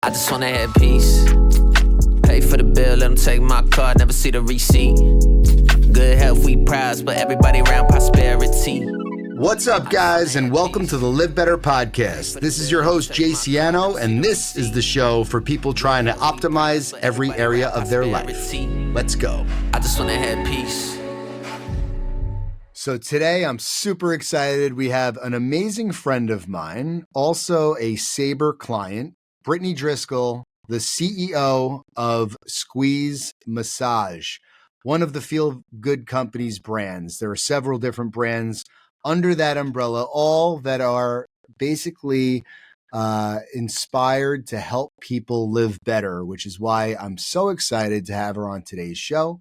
I just wanna have peace. Pay for the bill, let them take my car, never see the receipt. Good health, we prize, but everybody around prosperity. What's up, guys, and welcome to the LivBtr Podcast. This is your host, Siano, and this is the show for people trying to optimize every area of their life. Let's go. I just wanna have peace. So today I'm super excited. We have an amazing friend of mine, also a Sabre client, Brittany Driscoll, the CEO of Squeeze Massage, one of the Feel Good Company's brands. There are several different brands under that umbrella, all that are basically inspired to help people live better, which is why I'm so excited to have her on today's show.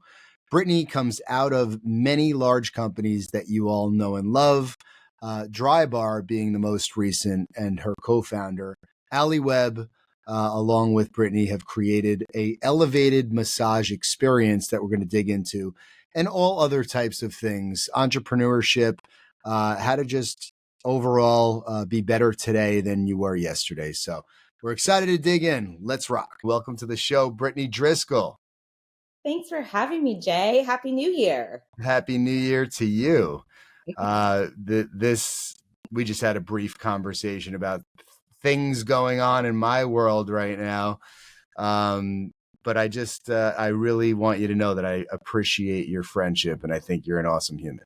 Brittany comes out of many large companies that you all know and love, Drybar being the most recent, and her co-founder, Ali Webb, along with Brittany, have created a elevated massage experience that we're going to dig into, and all other types of things, entrepreneurship, how to just overall be better today than you were yesterday. So we're excited to dig in. Let's rock. Welcome to the show, Brittany Driscoll. Thanks for having me, Jay. Happy New Year. Happy New Year to you. We just had a brief conversation about things going on in my world right now. But I really want you to know that I appreciate your friendship, and I think you're an awesome human.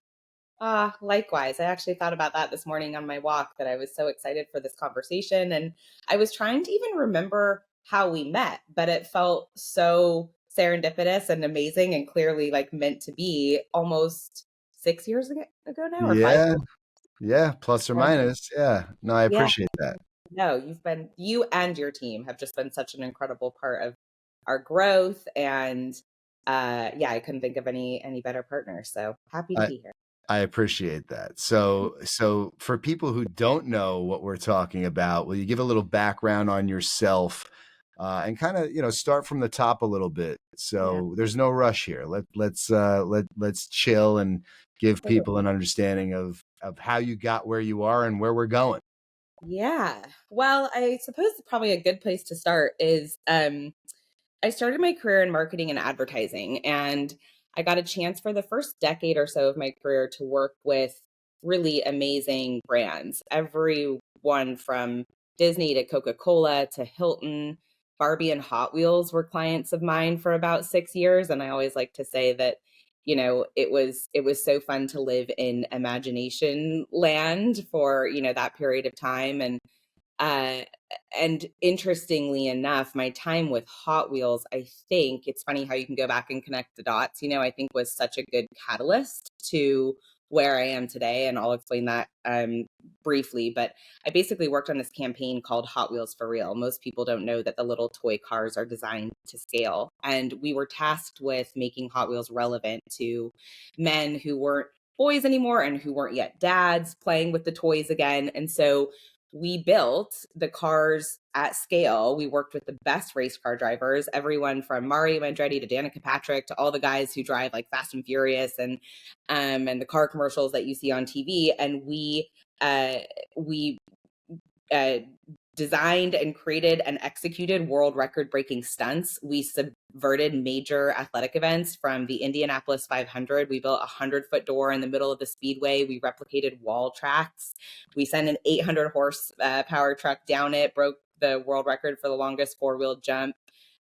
Likewise. I actually thought about that this morning on my walk, that I was so excited for this conversation. And I was trying to even remember how we met, but it felt so serendipitous and amazing and clearly like meant to be almost 6 years ago now, or 5 years? Yeah, plus or minus. Yeah. No, I appreciate that. No, you and your team have just been such an incredible part of our growth. And I couldn't think of any better partner. So happy to be here. I appreciate that. So for people who don't know what we're talking about, will you give a little background on yourself and kind of, start from the top a little bit? So there's no rush here. Let's chill and give people an understanding of how you got where you are and where we're going. Yeah. Well, I suppose probably a good place to start is I started my career in marketing and advertising, and I got a chance for the first decade or so of my career to work with really amazing brands, everyone from Disney to Coca-Cola to Hilton. Barbie and Hot Wheels were clients of mine for about 6 years. And I always like to say that, it was so fun to live in imagination land for, that period of time. And interestingly enough, my time with Hot Wheels, I think it's funny how you can go back and connect the dots, I think was such a good catalyst to where I am today. And I'll explain that briefly. But I basically worked on this campaign called Hot Wheels for Real. Most people don't know that the little toy cars are designed to scale. And we were tasked with making Hot Wheels relevant to men who weren't boys anymore and who weren't yet dads, playing with the toys again. And so we built the cars at scale. We worked with the best race car drivers, everyone from Mario Andretti to Danica Patrick to all the guys who drive like Fast and Furious and the car commercials that you see on TV. And we designed and created and executed world record-breaking stunts. We subverted major athletic events from the Indianapolis 500. We built a 100-foot door in the middle of the speedway. We replicated wall tracks. We sent an 800 horsepower truck down it, broke the world record for the longest four-wheel jump.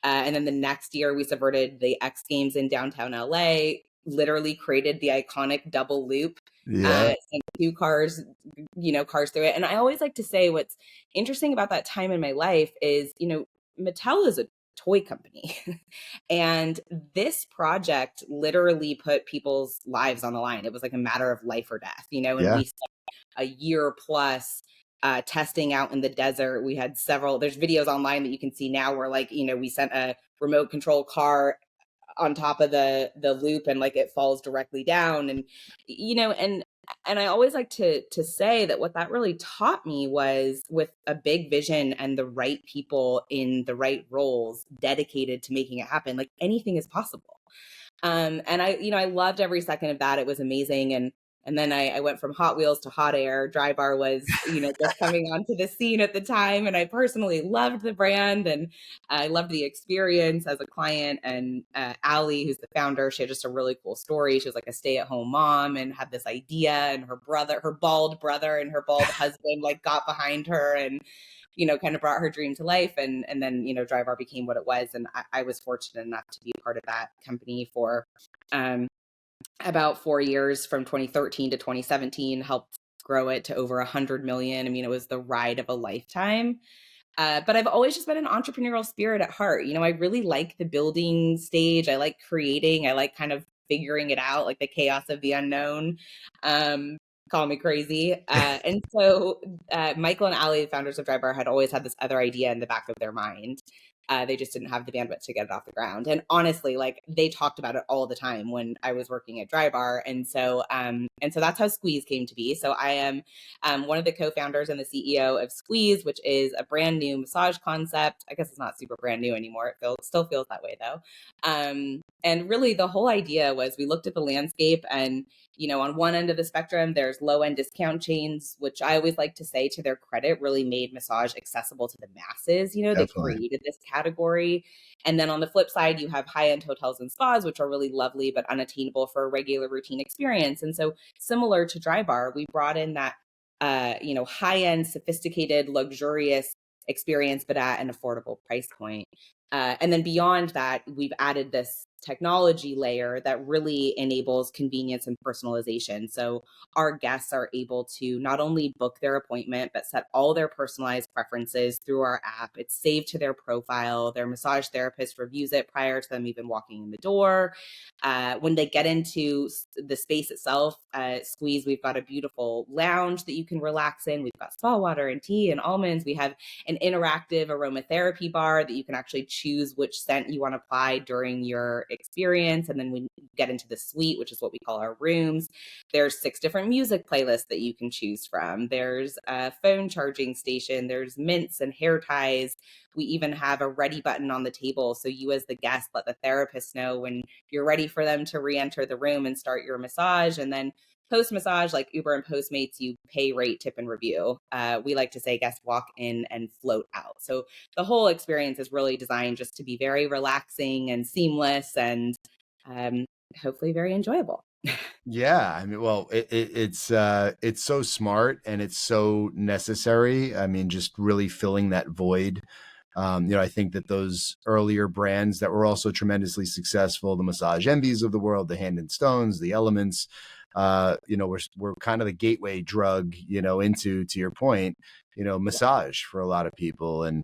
And then the next year, we subverted the X Games in downtown LA, literally created the iconic double loop. And 2 cars through it. And I always like to say what's interesting about that time in my life is, Mattel is a toy company. And this project literally put people's lives on the line. It was like a matter of life or death, and we spent a year plus testing out in the desert. We had there's videos online that you can see now where we sent a remote control car on top of the loop and like it falls directly down. And, and I always like to say that what that really taught me was, with a big vision and the right people in the right roles dedicated to making it happen, like anything is possible. And I loved every second of that. It was amazing. And And then I went from Hot Wheels to Hot Air. Drybar was, just coming onto the scene at the time. And I personally loved the brand and I loved the experience as a client. And Allie, who's the founder, she had just a really cool story. She was like a stay-at-home mom and had this idea, and her bald brother and her bald husband like got behind her and kind of brought her dream to life. And then, Drybar became what it was. And I was fortunate enough to be a part of that company for about 4 years, from 2013 to 2017, helped grow it to over 100 million. I mean, it was the ride of a lifetime. But I've always just been an entrepreneurial spirit at heart. I really like the building stage. I like creating. I like kind of figuring it out, like the chaos of the unknown. Call me crazy. And so Michael and Allie, the founders of Drybar, had always had this other idea in the back of their mind. They just didn't have the bandwidth to get it off the ground. And honestly, like, they talked about it all the time when I was working at Drybar. And so that's how Squeeze came to be. So I am one of the co-founders and the CEO of Squeeze, which is a brand new massage concept. I guess it's not super brand new anymore. It still feels that way though. And really the whole idea was, we looked at the landscape, and on one end of the spectrum, there's low-end discount chains, which I always like to say, to their credit, really made massage accessible to the masses. They created this category. And then on the flip side, you have high-end hotels and spas, which are really lovely, but unattainable for a regular routine experience. And so similar to Drybar, we brought in that, high-end, sophisticated, luxurious experience, but at an affordable price point. And then beyond that, we've added this technology layer that really enables convenience and personalization. So our guests are able to not only book their appointment, but set all their personalized preferences through our app. It's saved to their profile. Their massage therapist reviews it prior to them even walking in the door. When they get into the space itself, Squeeze, we've got a beautiful lounge that you can relax in. We've got spa water and tea and almonds. We have an interactive aromatherapy bar that you can actually choose which scent you want to apply during your experience. And then we get into the suite, which is what we call our rooms. There's 6 different music playlists that you can choose from. There's a phone charging station. There's mints and hair ties. We even have a ready button on the table. So you, as the guest, let the therapist know when you're ready for them to re-enter the room and start your massage. And then post-massage, like Uber and Postmates, you pay, rate, tip, and review. We like to say guests walk in and float out. So the whole experience is really designed just to be very relaxing and seamless, and hopefully very enjoyable. Yeah, I mean, well, it's so smart and it's so necessary. I mean, just really filling that void. I think that those earlier brands that were also tremendously successful, the Massage Envies of the world, the Hand and Stones, the Elements, we're kind of the gateway drug, into, to your point, massage for a lot of people, and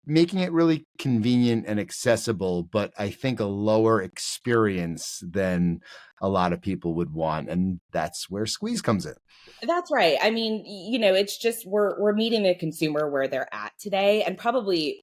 making it really convenient and accessible, but I think a lower experience than a lot of people would want. And that's where Squeeze comes in. That's right. I mean, it's just, we're meeting the consumer where they're at today, and probably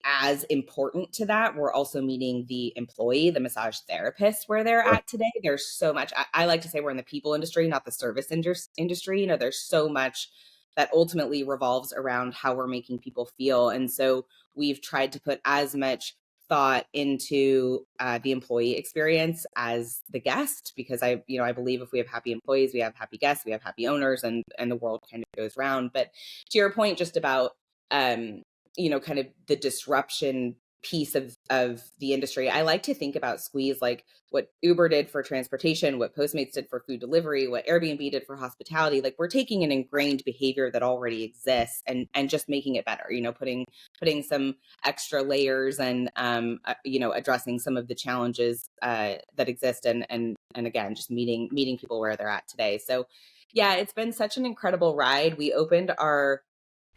as important to that, we're also meeting the employee, the massage therapist, where they're at today. There's so much. I like to say we're in the people industry, not the service industry. There's so much that ultimately revolves around how we're making people feel. And so we've tried to put as much thought into the employee experience as the guest, because I believe if we have happy employees, we have happy guests, we have happy owners, and the world kind of goes round. But to your point, just about kind of the disruption piece of the industry, I like to think about Squeeze like what Uber did for transportation, what Postmates did for food delivery, what Airbnb did for hospitality. Like, we're taking an ingrained behavior that already exists and just making it better, putting some extra layers and addressing some of the challenges that exist, and again, just meeting people where they're at today. So yeah, it's been such an incredible ride. We opened our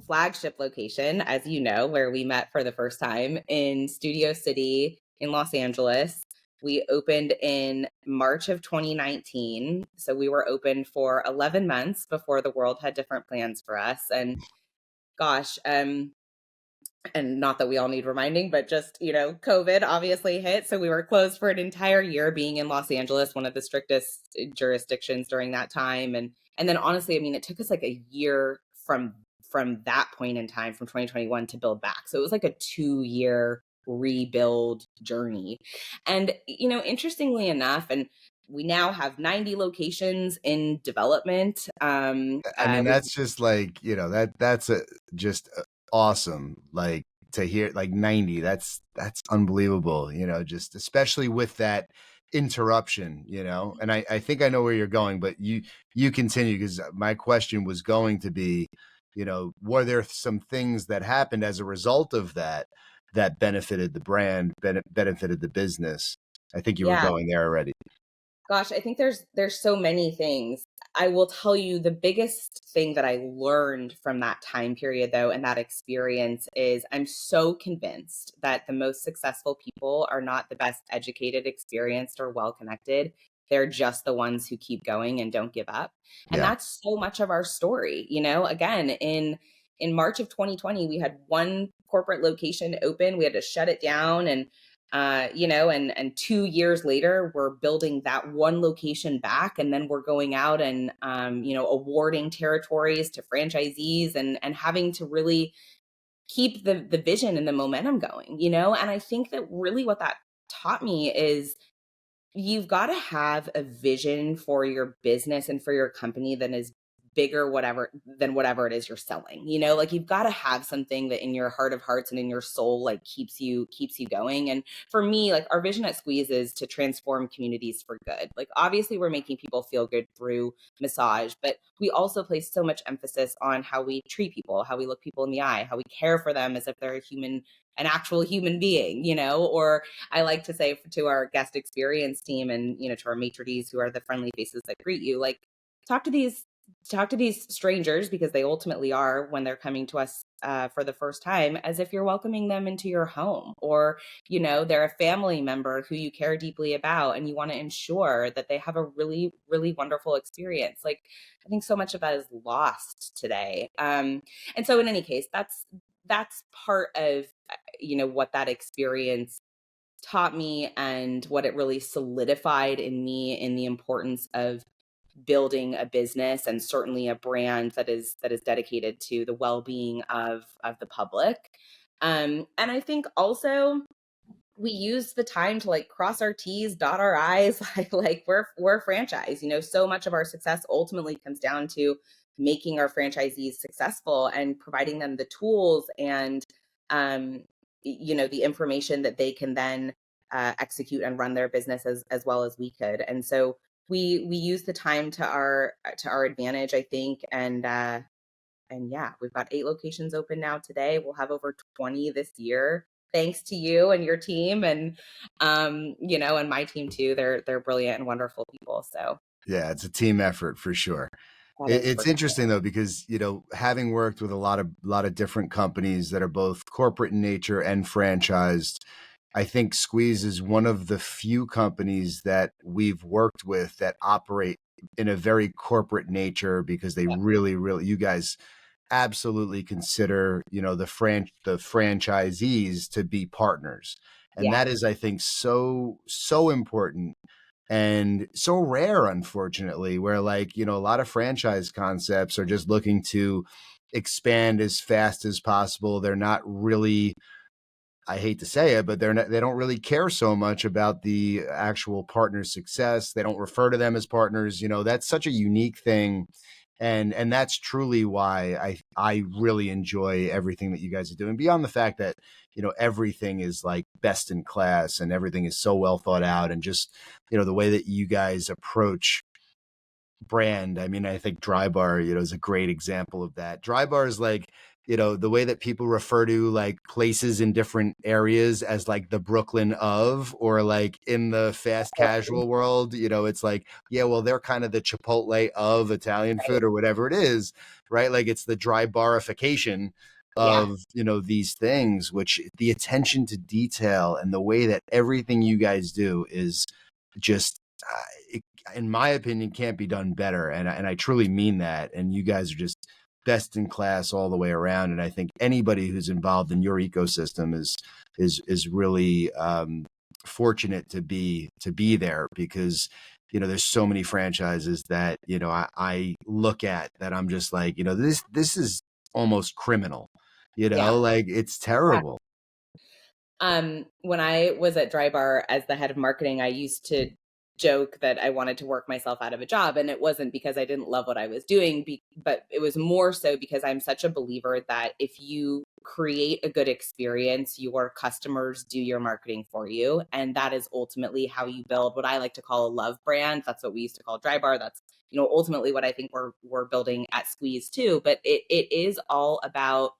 flagship location, as you know, where we met for the first time, in Studio City in Los Angeles. We opened in March of 2019. So we were open for 11 months before the world had different plans for us. And gosh, and not that we all need reminding, but just, COVID obviously hit. So we were closed for an entire year, being in Los Angeles, one of the strictest jurisdictions during that time. And then honestly, I mean, it took us like a year from that point in time, from 2021, to build back. So it was like a 2-year rebuild journey. And, interestingly enough, and we now have 90 locations in development. I mean, that's just like, that's just awesome. Like to hear like 90, that's unbelievable, just especially with that interruption, and I think I know where you're going, but you continue, because my question was going to be, were there some things that happened as a result of that benefited the brand, benefited the business? I think you were Yeah. going there already. Gosh, I think there's so many things. I will tell you the biggest thing that I learned from that time period, though, and that experience is I'm so convinced that the most successful people are not the best educated, experienced, or well connected. They're just the ones who keep going and don't give up. And Yeah. that's so much of our story. Again, in March of 2020, we had one corporate location open. We had to shut it down, and and 2 years later, we're building that one location back, and then we're going out and, awarding territories to franchisees and having to really keep the vision and the momentum going, and I think that really what that taught me is you've got to have a vision for your business and for your company that is bigger whatever it is you're selling. Like you've got to have something that in your heart of hearts and in your soul like keeps you going. And for me, like our vision at Squeeze is to transform communities for good. Like obviously we're making people feel good through massage, but we also place so much emphasis on how we treat people, how we look people in the eye, how we care for them as if they're an actual human being, or I like to say to our guest experience team and, to our maitre d's who are the friendly faces that greet you, like talk to these strangers, because they ultimately are when they're coming to us for the first time, as if you're welcoming them into your home, or, they're a family member who you care deeply about and you want to ensure that they have a really, really wonderful experience. Like, I think so much of that is lost today. And so in any case, that's part of, what that experience taught me and what it really solidified in me in the importance of building a business and certainly a brand that is dedicated to the well-being of the public. And I think also we use the time to like cross our T's, dot our I's, like we're a franchise. So much of our success ultimately comes down to making our franchisees successful and providing them the tools and the information that they can then execute and run their business as well as we could. And so we use the time to our advantage, I think. And yeah, we've got 8 locations open now today. We'll have over 20 this year, thanks to you and your team, and and my team too. They're brilliant and wonderful people. So Yeah, it's a team effort for sure. It's interesting though, because having worked with a lot of different companies that are both corporate in nature and franchised, I think Squeeze is one of the few companies that we've worked with that operate in a very corporate nature, because they really, really, you guys absolutely consider, the franchisees to be partners. And that is, I think, so important and so rare, unfortunately, where like, a lot of franchise concepts are just looking to expand as fast as possible. They're not really, I hate to say it, but they don't really care so much about the actual partner's success. They don't refer to them as partners. That's such a unique thing. And that's truly why I really enjoy everything that you guys are doing, beyond the fact that, everything is like best in class and everything is so well thought out, and just, the way that you guys approach brand. I mean, I think Dry Bar, is a great example of that. Dry Bar is like, the way that people refer to like places in different areas as like the Brooklyn of, or like in the fast casual world, it's like, yeah, well, they're kind of the Chipotle of Italian food or whatever it is, right? Like it's the Dry Barification of, these things, which the attention to detail and the way that everything you guys do is just, in my opinion, can't be done better. And I truly mean that. And you guys are just best in class all the way around. And I think anybody who's involved in your ecosystem is really fortunate to be there, because, there's so many franchises that, I look at that I'm just like, this is almost criminal, like it's terrible. When I was at Dry Bar as the head of marketing, I used to joke that I wanted to work myself out of a job. And it wasn't because I didn't love what I was doing, but it was more so because I'm such a believer that if you create a good experience, your customers do your marketing for you. And that is ultimately how you build what I like to call a love brand. That's what we used to call Drybar. That's, ultimately what I think we're building at Squeeze too. But it is all about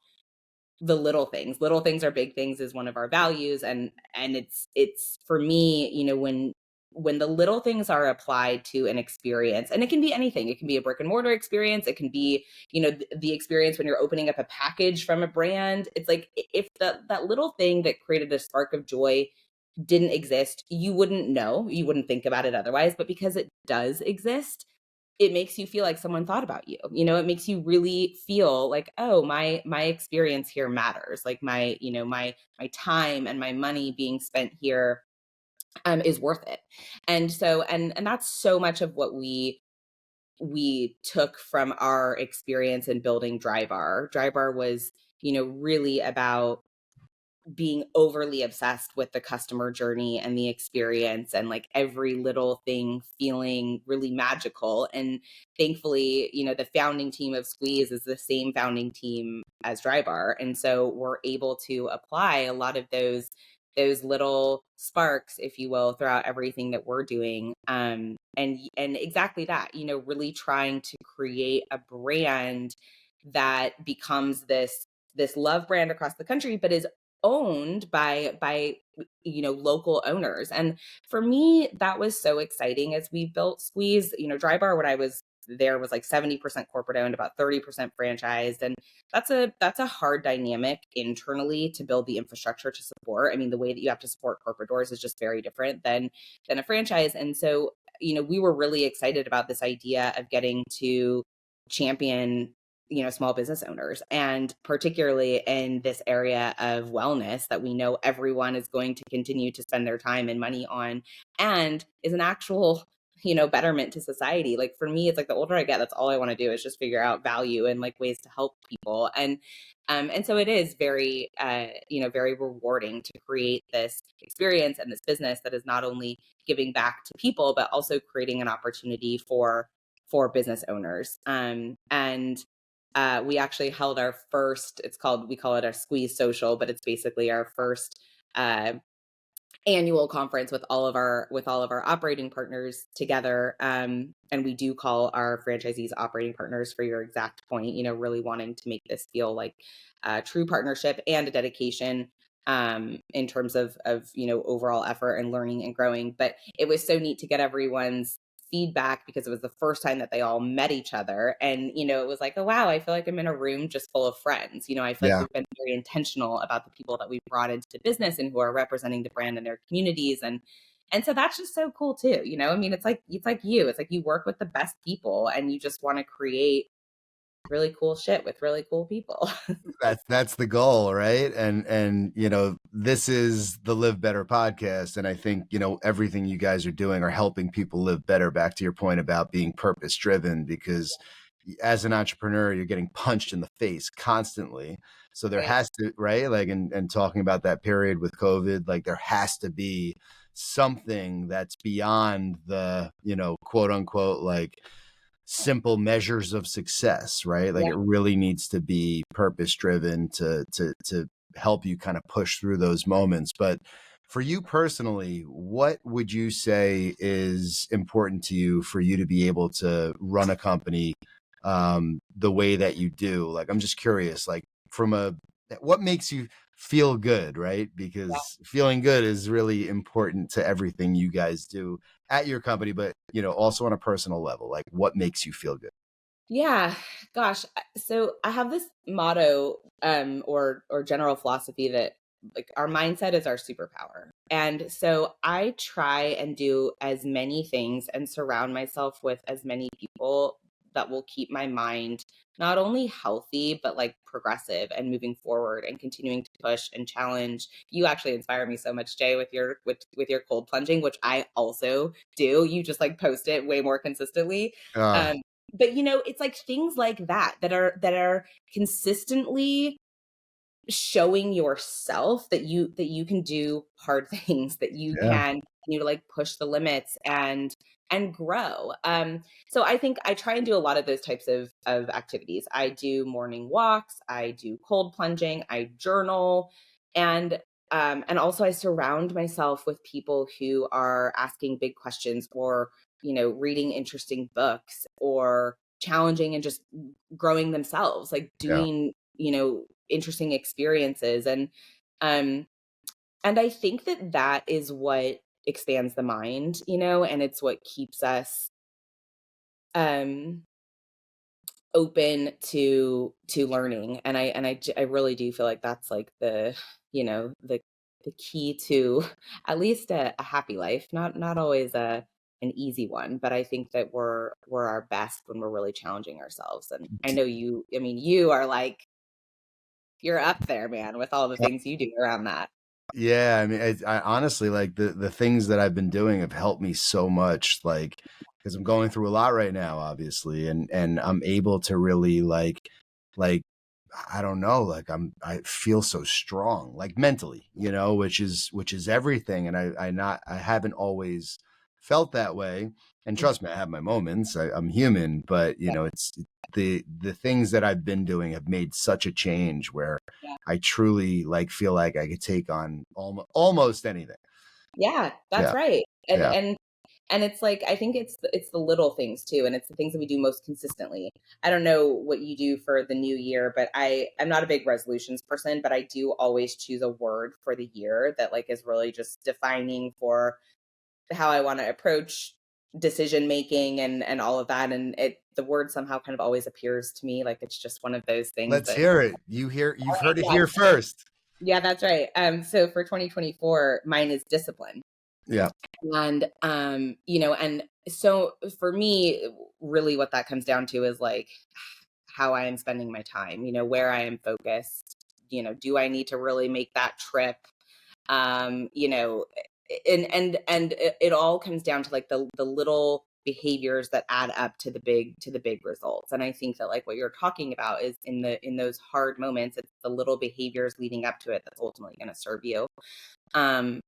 the little things. Little things are big things is one of our values. And it's for me, when the little things are applied to an experience, and it can be anything. It can be a brick and mortar experience. It can be, the experience when you're opening up a package from a brand. It's like if that little thing that created a spark of joy didn't exist, you wouldn't know, you wouldn't think about it otherwise. But because it does exist, it makes you feel like someone thought about you. It makes you really feel like, oh, my experience here matters. Like my time and my money being spent here is worth it. And so, and that's so much of what we took from our experience in building Drybar. Drybar was, really about being overly obsessed with the customer journey and the experience, and like every little thing feeling really magical. And thankfully, the founding team of Squeeze is the same founding team as Drybar. And so we're able to apply a lot of those little sparks, if you will, throughout everything that we're doing. And exactly that, really trying to create a brand that becomes this love brand across the country, but is owned by local owners. And for me, that was so exciting as we built Squeeze. Drybar, when I was there, was like 70% corporate owned, about 30% franchised. And that's a hard dynamic internally to build the infrastructure to support. I mean, the way that you have to support corporate doors is just very different than a franchise. And so, we were really excited about this idea of getting to champion small business owners, and particularly in this area of wellness that we know everyone is going to continue to spend their time and money on, and is an actual betterment to society. Like for me, it's like the older I get, that's all I want to do is just figure out value and like ways to help people. And so it is very very rewarding to create this experience and this business that is not only giving back to people, but also creating an opportunity for business owners. And we actually held our first, we call it our Squeeze Social, but it's basically our first annual conference with all of our operating partners together. And we do call our franchisees operating partners for your exact point, really wanting to make this feel like a true partnership and a dedication in terms of overall effort and learning and growing. But it was so neat to get everyone's feedback because it was the first time that they all met each other. And, it was like, oh, wow, I feel like I'm in a room just full of friends. I feel like we've been very intentional about the people that we've brought into the business and who are representing the brand in their communities. And so that's just so cool too. I mean, it's like you work with the best people and you just want to create really cool shit with really cool people. That's the goal, right? And this is the LivBtr Podcast, and I think everything you guys are doing are helping people live better. Back to your point about being purpose driven, because as an entrepreneur, you're getting punched in the face constantly. So there has to, right? Like, and talking about that period with COVID, like there has to be something that's beyond the quote unquote like simple measures of success, right? Like it really needs to be purpose driven to help you kind of push through those moments. But for you personally, what would you say is important to you for you to be able to run a company the way that you do? Like, I'm just curious, like what makes you feel good, right? Because feeling good is really important to everything you guys do at your company, but also on a personal level. Like, what makes you feel good? Yeah, gosh. So I have this motto or general philosophy that like our mindset is our superpower. And so I try and do as many things and surround myself with as many people that will keep my mind not only healthy, but like progressive and moving forward and continuing to push and challenge. You actually inspire me so much, Jay, with your cold plunging, which I also do. You just like post it way more consistently. But it's like things like that are consistently showing yourself that you can do hard things, that you Yeah. can, like push the limits and grow. So I think I try and do a lot of those types of activities. I do morning walks, I do cold plunging, I journal, and also I surround myself with people who are asking big questions, or reading interesting books, or challenging and just growing themselves, like Yeah. doing interesting experiences. And I think that is what expands the mind, and it's what keeps us um open to learning. And I really do feel like that's like the key to at least a happy life, not always an easy one, but I think that we're our best when we're really challenging ourselves. And I know you are like, you're up there, man, with all the things you do around that. Yeah, I mean, I honestly, like, the things that I've been doing have helped me so much, like, because I'm going through a lot right now, obviously, and I'm able to really like I don't know, like I feel so strong, like mentally, which is everything, and I haven't always felt that way. And trust me, I have my moments. I'm human, but Yeah, it's the things that I've been doing have made such a change where yeah. I truly like feel like I could take on almost anything. Yeah, that's Yeah, right. And yeah. and and it's like, I think it's the little things too, and it's the things that we do most consistently. I don't know what you do for the new year, but I'm not a big resolutions person, but I do always choose a word for the year that like is really just defining for how I want to approach decision making and all of that. And the word somehow kind of always appears to me like it's just one of those things Let's that. hear it. You've heard it Yeah, here first. yeah, that's right. So for 2024, mine is discipline. Yeah. And so for me, really what that comes down to is like how I am spending my time, where I am focused, do I need to really make that trip? um you know and it all comes down to like the little behaviors that add up to the big results. And I think that like what you're talking about is in those hard moments, it's the little behaviors leading up to it that's ultimately going to serve you. um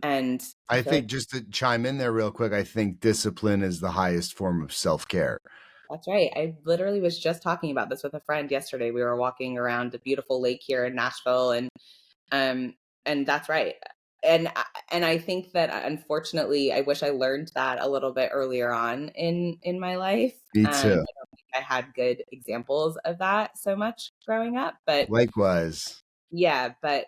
and I I feel like think, just to chime in there real quick, I think discipline is the highest form of self-care. that's right. I literally was just talking about this with a friend yesterday. We were walking around a beautiful lake here in Nashville, um and that's right. And I think that unfortunately I wish I learned that a little bit earlier on in my life. Me I too. don't think I had good examples of that so much growing up, but Likewise. yeah, but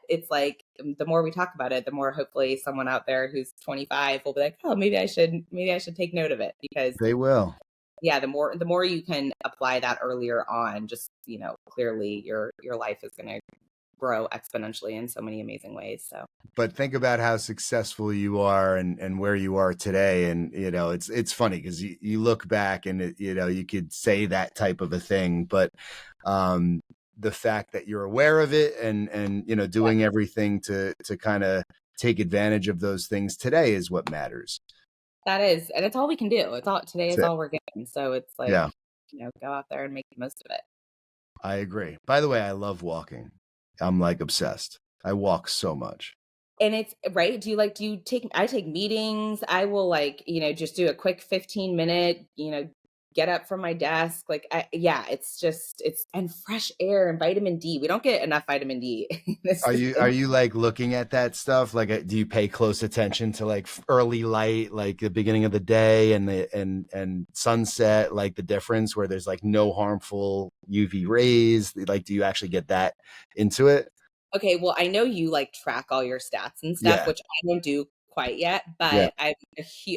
it's like, the more we talk about it, the more hopefully someone out there who's 25 will be like, oh, maybe I should take note of it. Because They will. yeah, the more you can apply that earlier on, just clearly your life is going to grow exponentially in so many amazing ways. So But think about how successful you are and where you are today. And, it's funny because you look back and, you could say that type of a thing, but the fact that you're aware of it and yeah, doing everything to kind of take advantage of those things today is what matters. that is, and it's all we can do. Today That's is it. all we're getting. So it's like, Yeah, go out there and make the most of it. I agree. By the way, I love walking. I'm like obsessed. I walk so much. And it's right. I take meetings. I will like, just do a quick 15-minute, get up from my desk. Like, yeah, and fresh air and vitamin D. We don't get enough vitamin D. Are you like looking at that stuff? Like, do you pay close attention to like early light, like the beginning of the day and and sunset, like the difference where there's like no harmful UV rays? Like, do you actually get that into it? Okay, well, I know you like track all your stats and stuff, Yeah. which I don't do quite yet, Yeah. but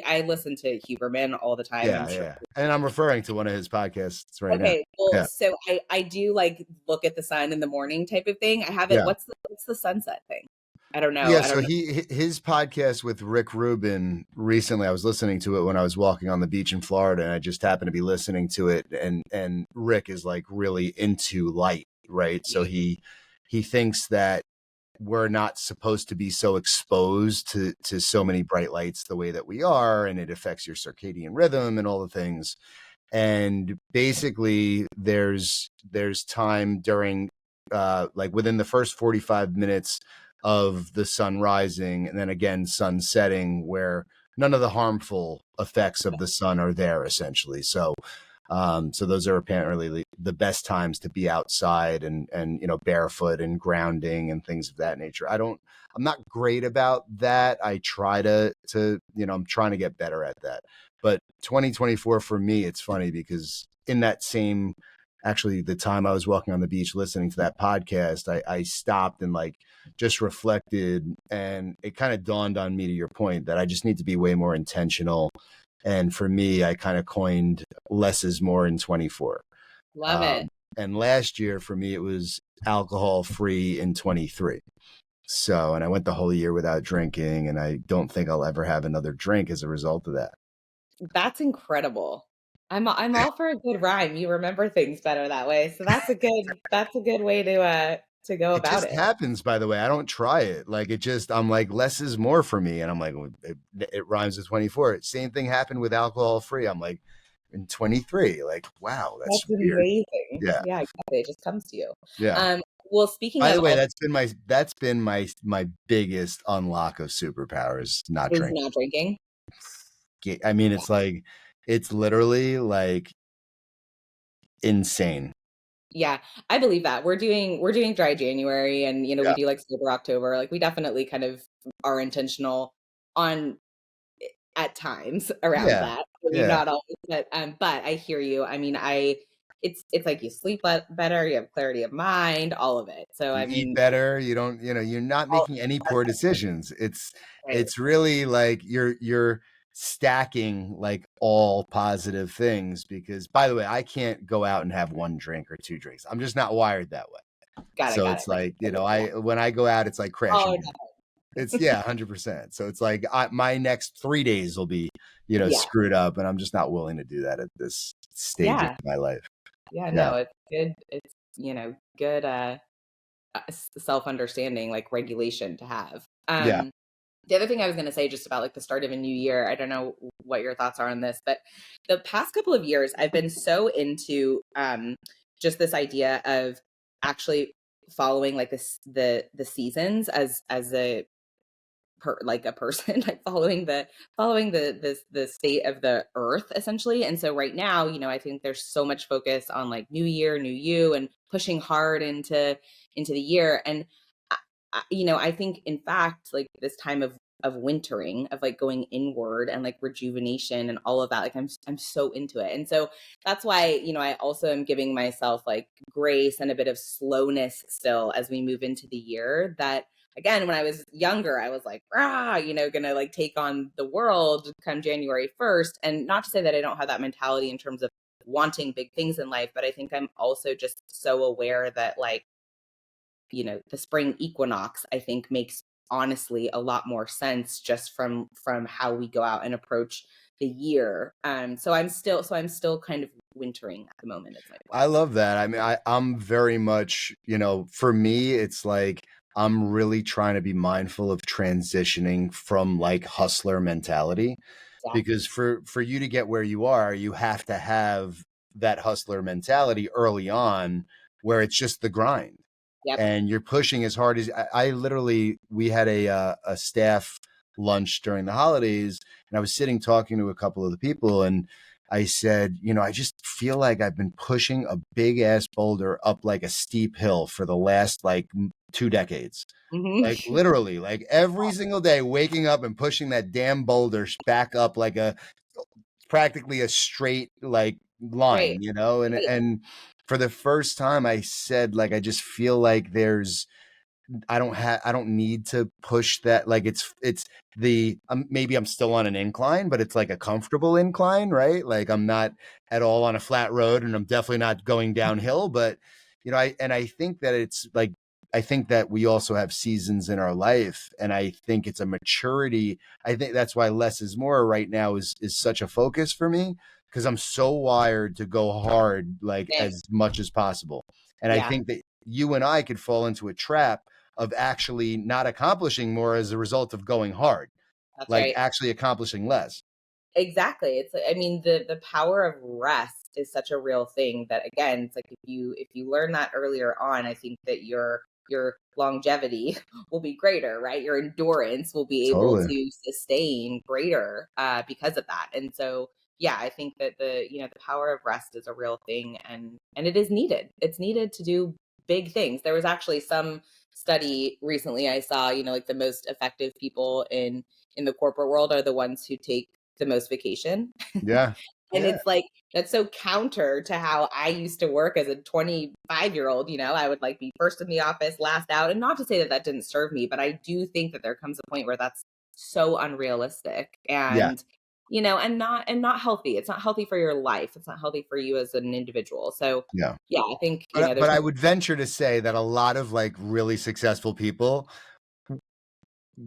I listen to Huberman all the time. I'm Yeah. sure. Yeah. And I'm referring to one of his podcasts right now. Okay, well, Yeah. so I do like look at the sun in the morning type of thing. I haven't. Yeah. What's the sunset thing? I don't know. Yeah, I don't so know. his podcast with Rick Rubin recently, I was listening to it when I was walking on the beach in Florida, and I just happened to be listening to it, and Rick is like really into light, right? So he thinks that we're not supposed to be so exposed to so many bright lights the way that we are, and it affects your circadian rhythm and all the things. And basically there's time during like within the first 45 minutes of the sun rising, and then again sun setting, where none of the harmful effects of the sun are there essentially. So so those are apparently the best times to be outside and barefoot and grounding and things of that nature. I'm not great about that. I try to I'm trying to get better at that. But 2024 for me, it's funny because in that same, actually the time I was walking on the beach listening to that podcast, I stopped and like just reflected, and it kind of dawned on me, to your point, that I just need to be way more intentional. And for me, I kind of coined less is more in 24. Love it. And last year for me, it was alcohol free in 23. So, and I went the whole year without drinking, and I don't think I'll ever have another drink as a result of that. That's incredible. I'm all for a good rhyme. You remember things better that way. So that's a good way to go about it. It just happens, by the way. I don't try it. Like I'm like, less is more for me. And I'm like, it rhymes with 24. Same thing happened with alcohol free. I'm like, in 23, like, wow, that's weird. Amazing. Yeah. Yeah, exactly. It just comes to you. Yeah. Well, speaking by of the way, that's been my biggest unlock of superpowers, not drinking. Not drinking. I mean, it's like, it's literally like insane. Yeah, I believe that. We're doing dry January, and we do like sober October. Like we definitely kind of are intentional on at times around that. I mean, not always, but I hear you. I mean, it's like you sleep better, you have clarity of mind, all of it. So I mean, eat better. You don't, you're not making any poor decisions. It's really like you're stacking like all positive things, because, by the way, I can't go out and have one drink or two drinks. I'm just not wired that way. It's like, when I go out, it's like crashing. It's 100%. So it's like my next 3 days will be, screwed up, and I'm just not willing to do that at this stage of my life. No, it's good. It's, good self-understanding, like regulation to have. The other thing I was going to say, just about like the start of a new year, I don't know what your thoughts are on this, but the past couple of years, I've been so into just this idea of actually following like the seasons as a person, like following the state of the earth, essentially. And so right now, I think there's so much focus on like new year, new you, and pushing hard into the year. And I think, in fact, like this time of wintering, of like going inward and like rejuvenation and all of that, like I'm so into it. And so that's why, I also am giving myself like grace and a bit of slowness still as we move into the year. That, again, when I was younger, I was like, gonna like take on the world come January 1st. And not to say that I don't have that mentality in terms of wanting big things in life, but I think I'm also just so aware that, like, the spring equinox, I think, makes honestly a lot more sense just from how we go out and approach the year. So I'm still kind of wintering at the moment. I love that. I mean, I'm very much, for me, it's like, I'm really trying to be mindful of transitioning from like hustler mentality, because for you to get where you are, you have to have that hustler mentality early on, where it's just the grind. And you're pushing as hard as I literally, we had a staff lunch during the holidays, and I was sitting talking to a couple of the people, and I said, I just feel like I've been pushing a big ass boulder up like a steep hill for the last like 2 decades. Mm-hmm. Like literally, like every single day, waking up and pushing that damn boulder back up like practically a straight like line, and for the first time I said, like, I just feel like I don't need to push that. Like it's maybe I'm still on an incline, but it's like a comfortable incline, right? Like I'm not at all on a flat road, and I'm definitely not going downhill, but I think that it's like, I think that we also have seasons in our life, and I think it's a maturity. I think that's why less is more right now is such a focus for me, because I'm so wired to go hard, like as much as possible. And I think that you and I could fall into a trap of actually not accomplishing more as a result of going hard. That's like actually accomplishing less. Exactly. It's, I mean, the power of rest is such a real thing that, again, it's like if you learn that earlier on, I think that your longevity will be greater, right? Your endurance will be able Totally. to sustain greater because of that. And so, yeah, I think that the power of rest is a real thing, and it is needed. It's needed to do big things. There was actually some study recently I saw, like the most effective people in the corporate world are the ones who take the most vacation. Yeah. And Yeah. it's like, that's so counter to how I used to work as a 25-year-old. I would like be first in the office, last out. And not to say that that didn't serve me, but I do think that there comes a point where that's so unrealistic Yeah. and not healthy. It's not healthy for your life. It's not healthy for you as an individual. So Yeah. yeah, I think, But there's I would venture to say that a lot of like really successful people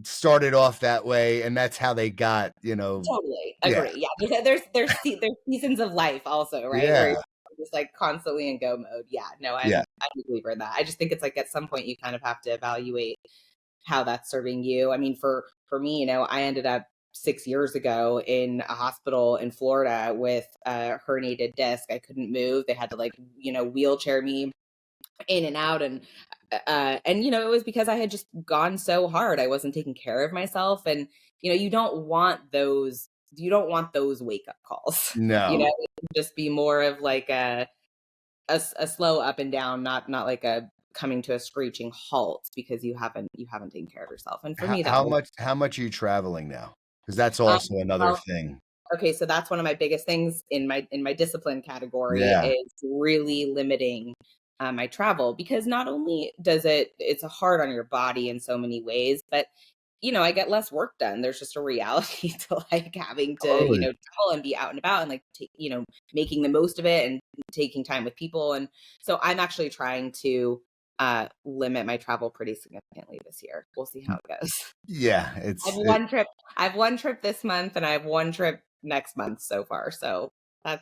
started off that way, and that's how they got, totally yeah. agree. Yeah, there's seasons of life also, right? Where Yeah. you're just like constantly in go mode. Yeah, no, Yeah. I'm a believer in that. I just think it's like at some point you kind of have to evaluate how that's serving you. I mean, for me, I ended up 6 years ago in a hospital in Florida with a herniated disc. I couldn't move. They had to like wheelchair me in and out, and it was because I had just gone so hard. I wasn't taking care of myself, and you don't want those wake up calls. No. It can just be more of like a slow up and down, not like a coming to a screeching halt because you haven't taken care of yourself. And for How, me, that how was much how much are you traveling now? Because that's um, also another well, thing. okay, so that's one of my biggest things in my discipline category Yeah. is really limiting my travel, because not only does it's hard on your body in so many ways, but I get less work done. There's just a reality to like having to Totally. travel and be out and about and like making the most of it and taking time with people. And so I'm actually trying to limit my travel pretty significantly this year. We'll see how it goes. Yeah. I have one trip this month and I have one trip next month so far. So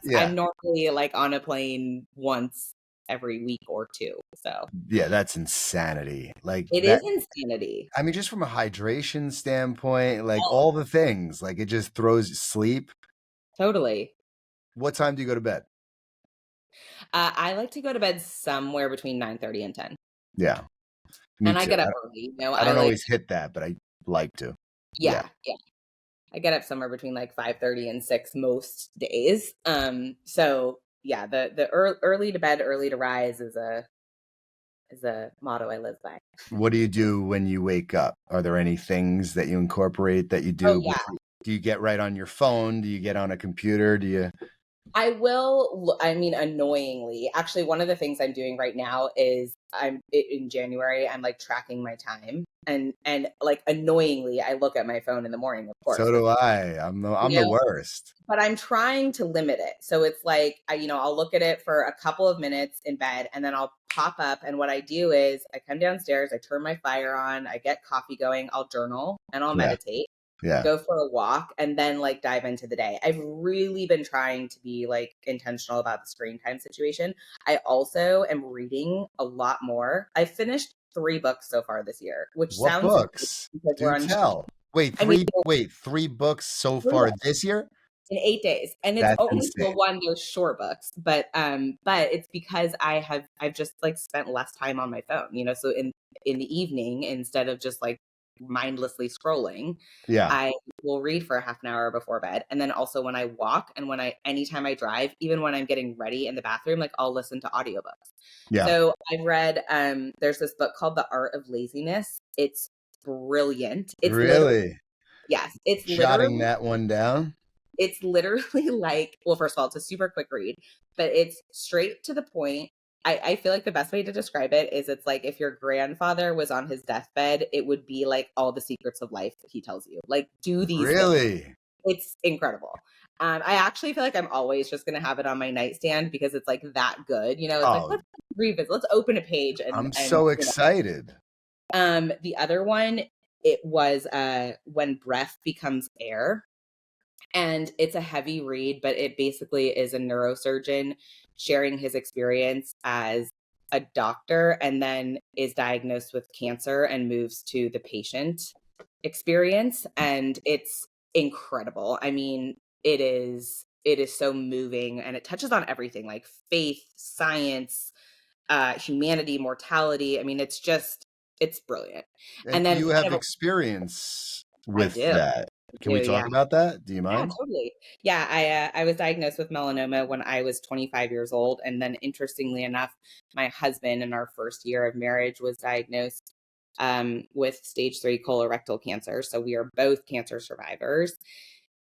Yeah. I'm normally like on a plane once every week or two. So Yeah. That's insanity. Like it is that. insanity. I mean, just from a hydration standpoint, like all the things, like it just throws sleep. Totally. What time do you go to bed? I like to go to bed somewhere between 9:30 and 10. Yeah. Me And I too. get up early, I I don't like, always hit that, but I like to. Yeah. yeah, yeah. I get up somewhere between like 5:30 and 6 most days. So yeah, the early to bed, early to rise is a motto I live by. What do you do when you wake up? Are there any things that you incorporate that you Oh do yeah. before? Do you get right on your phone? Do you get on a computer? Do you? I will. I mean, annoyingly, actually, one of the things I'm doing right now is in January. I'm like tracking my time, and like annoyingly, I look at my phone in the morning. Of course, So do I. I'm you the know, worst. but I'm trying to limit it. So it's like I'll look at it for a couple of minutes in bed, and then I'll pop up. And what I do is I come downstairs, I turn my fire on, I get coffee going, I'll journal and I'll Yeah. meditate. Yeah. Go for a walk, and then like dive into the day. I've really been trying to be like intentional about the screen time situation. I also am reading a lot more. I finished 3 books so far this year, which What sounds weird books? because we're Do on. tell. Wait, I mean, three books so 3 far books this year? in 8 days, and it's That's only, insane. well, one, they're short books, but it's because I've just like spent less time on my phone. So in the evening, instead of just like mindlessly scrolling, Yeah. I will read for a half an hour before bed. And then also when I walk and anytime I drive, even when I'm getting ready in the bathroom, like I'll listen to audiobooks. Yeah. So I've read, there's this book called The Art of Laziness. It's brilliant. Really? Yes, Jotting that one down? it's literally like, well, first of all, it's a super quick read, but it's straight to the point. I feel like the best way to describe it is it's like if your grandfather was on his deathbed, it would be like all the secrets of life that he tells you. Like, do these things. Really? It's incredible. I actually feel like I'm always just going to have it on my nightstand because it's like that good. It's like, Oh, let's revisit, let's open a page I'm and so excited. The other one, it was When Breath Becomes Air. And it's a heavy read, but it basically is a neurosurgeon sharing his experience as a doctor and then is diagnosed with cancer and moves to the patient experience. And it's incredible. I mean, it is so moving, and it touches on everything like faith, science, humanity, mortality. I mean, it's brilliant. And And then you kind have of experience I with do. that. Can we Yeah. talk about that? Do you Yeah, mind? totally. Yeah, I was diagnosed with melanoma when I was 25 years old, and then interestingly enough, my husband in our first year of marriage was diagnosed with stage 3 colorectal cancer. So we are both cancer survivors.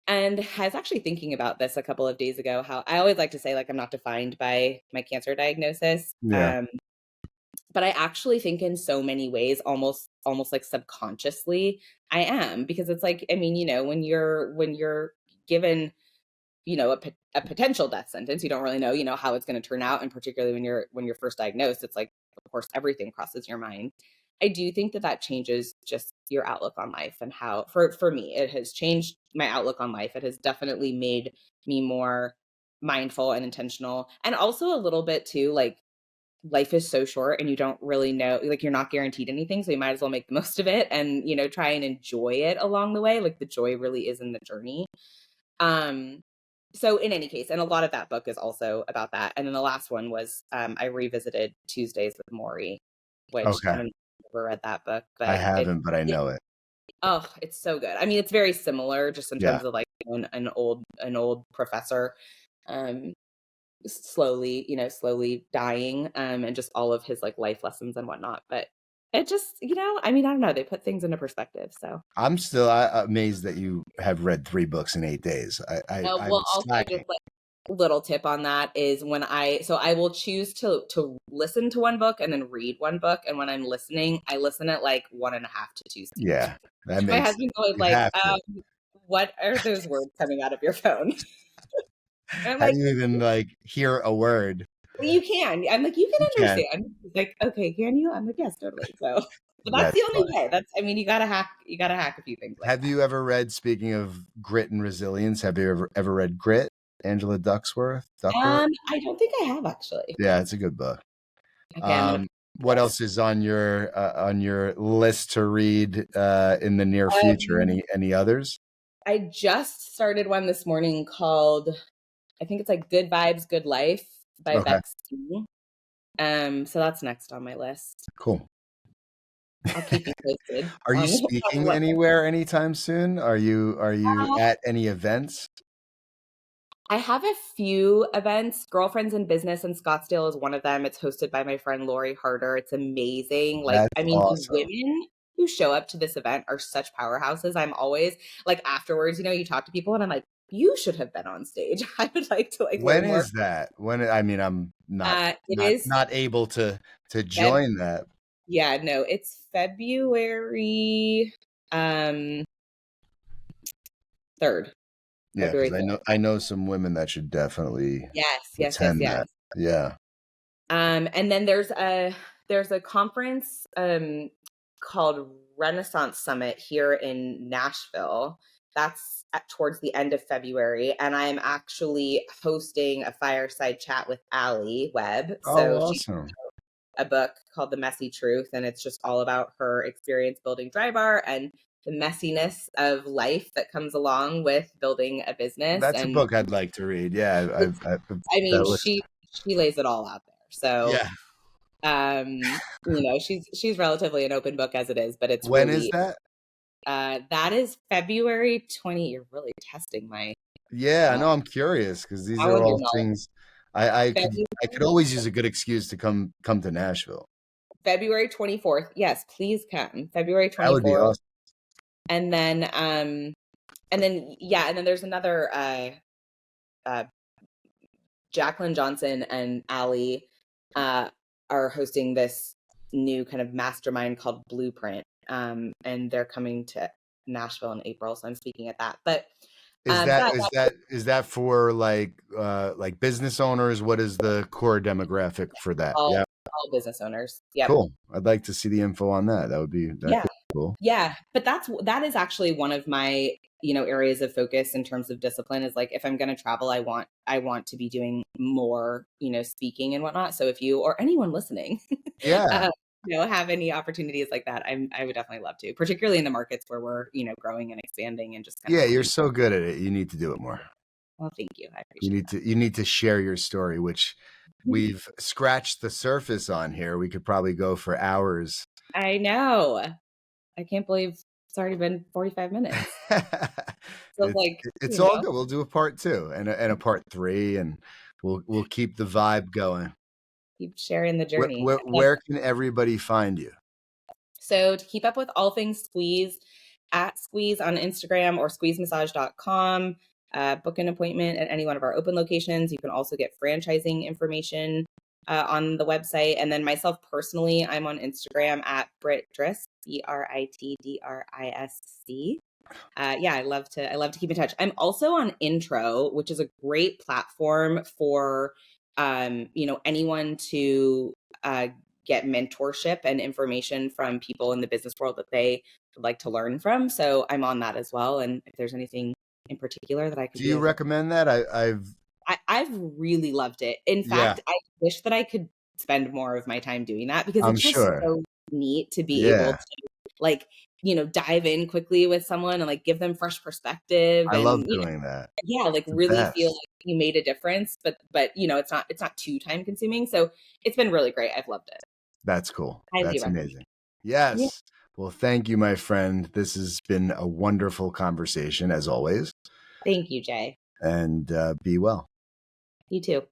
And I was actually thinking about this a couple of days ago, how I always like to say, like, I'm not defined by my cancer diagnosis. Yeah. But I actually think in so many ways, almost like subconsciously, I am, because it's like, I mean, when you're given, a potential death sentence, you don't really know, how it's going to turn out. And particularly when you're first diagnosed, it's like, of course, everything crosses your mind. I do think that changes just your outlook on life, and how, for me, it has changed my outlook on life. It has definitely made me more mindful and intentional, and also a little bit too, like, life is so short and you don't really know, like, you're not guaranteed anything. So you might as well make the most of it and, try and enjoy it along the way. Like, the joy really is in the journey. Um, so in any case, and a lot of that book is also about that. And then the last one was, I revisited Tuesdays with Maury, which I Okay. don't know if you've ever read that book, I but haven't, but I it know it. oh, it's so good. I mean, it's very similar just in Yeah. terms of like an old professor, um, slowly dying, and just all of his like life lessons and whatnot. But it just, I mean, I don't know, they put things into perspective. So, I'm still amazed that you have read 3 books in 8 days. I'm well, also slacking. just like little tip on that is I will choose to listen to one book and then read one book. And when I'm listening, I listen at like 1.5 to 2 speed. Yeah, that My makes husband's always you like, have to. what are those words coming out of your phone? And I'm How do like, you even like hear a word? well, you can. I'm like, you You can can. understand. He's like, okay, can you? I'm like, yes, totally. So, but that's That's the only funny. way. I mean, you gotta hack a few things like Have that. you ever read, speaking of grit and resilience, have you ever read Grit? Angela Duckworth? I don't think I have actually. Yeah, it's a good book. Okay, I'm gonna What this. else is on your list to read in the near future? Um, Any others? I just started one this morning called, I think it's like Good Vibes, Good Life by Okay, Bex T. So that's next on my list. cool. I'll keep you posted Are you on speaking what. anywhere anytime soon? Are you Uh, at any events? I have a few events. Girlfriends in Business in Scottsdale is one of them. It's hosted by my friend Lori Harder. It's amazing. Like, That's I mean, the awesome. women who show up to this event are such powerhouses. I'm always like, afterwards, you talk to people and I'm like, you should have been on stage. I would like to like When learn more. is that? I mean, I'm not It not is not able to Feb. join that. Yeah, no, it's February 3rd. Yeah, February because 3rd. I know some women that should definitely Yes. attend that. Yeah. And then there's a conference called Renaissance Summit here in Nashville. That's towards the end of February, and I'm actually hosting a fireside chat with Allie Webb. Oh, So she awesome. a book called The Messy Truth, and it's just all about her experience building Dry Bar and the messiness of life that comes along with building a business. That's a And book I'd like to read. Yeah, I mean, that looks. she lays it all out there. So Yeah. she's relatively an open book as it is, but it's When is really that? that is February 20. You're really testing my Yeah, I uh, know. I'm curious because these are calendar all knowledge. things I could February, always use a good excuse to come to Nashville. February 24th. Yes, please come. February That would be 24th. awesome. And then and then there's another uh Jacqueline Johnson and Allie are hosting this new kind of mastermind called Blueprint. And they're coming to Nashville in April, so I'm speaking at that. But Is um, that that is that's that for like business owners? What is the core demographic for that? all Yeah, all business owners. Yep. cool. I'd like to see the info on that. That Yeah. could be cool. Yeah. But that is actually one of my, areas of focus in terms of discipline, is like, if I'm going to travel, I want to be doing more, speaking and whatnot. So if you or anyone listening, Yeah. uh, have any opportunities like that, I would definitely love to, particularly in the markets where we're, growing and expanding and just kind of Yeah, you're seeing. so good at it. You need to do it more. Well, thank you. I appreciate You need to share your story, which that. we've scratched the surface on here. We could probably go for hours. I know. I can't believe it's already been 45 minutes. So It's all good. We'll do a part 2 and a part 3, and we'll keep the vibe going. Keep sharing the journey. Where can everybody find you? So to keep up with all things Squeeze, at Squeeze on Instagram or squeezemassage.com. Book an appointment at any one of our open locations. You can also get franchising information on the website. And then myself personally, I'm on Instagram at BrittDrisc, BrittDrisc. I love to keep in touch. I'm also on Intro, which is a great platform for anyone to get mentorship and information from people in the business world that they would like to learn from. So I'm on that as well. And if there's anything in particular that I could do you recommend that? I've really loved it. In fact, I wish that I could spend more of my time doing that, because it's just so neat to be able to dive in quickly with someone and give them fresh perspective. I love doing that. Yeah, really feel like you made a difference, but it's not too time consuming. So it's been really great. I've loved it. That's cool. That's amazing. Yes. Yeah. Well, thank you, my friend. This has been a wonderful conversation as always. Thank you, Jay. And be well. You too.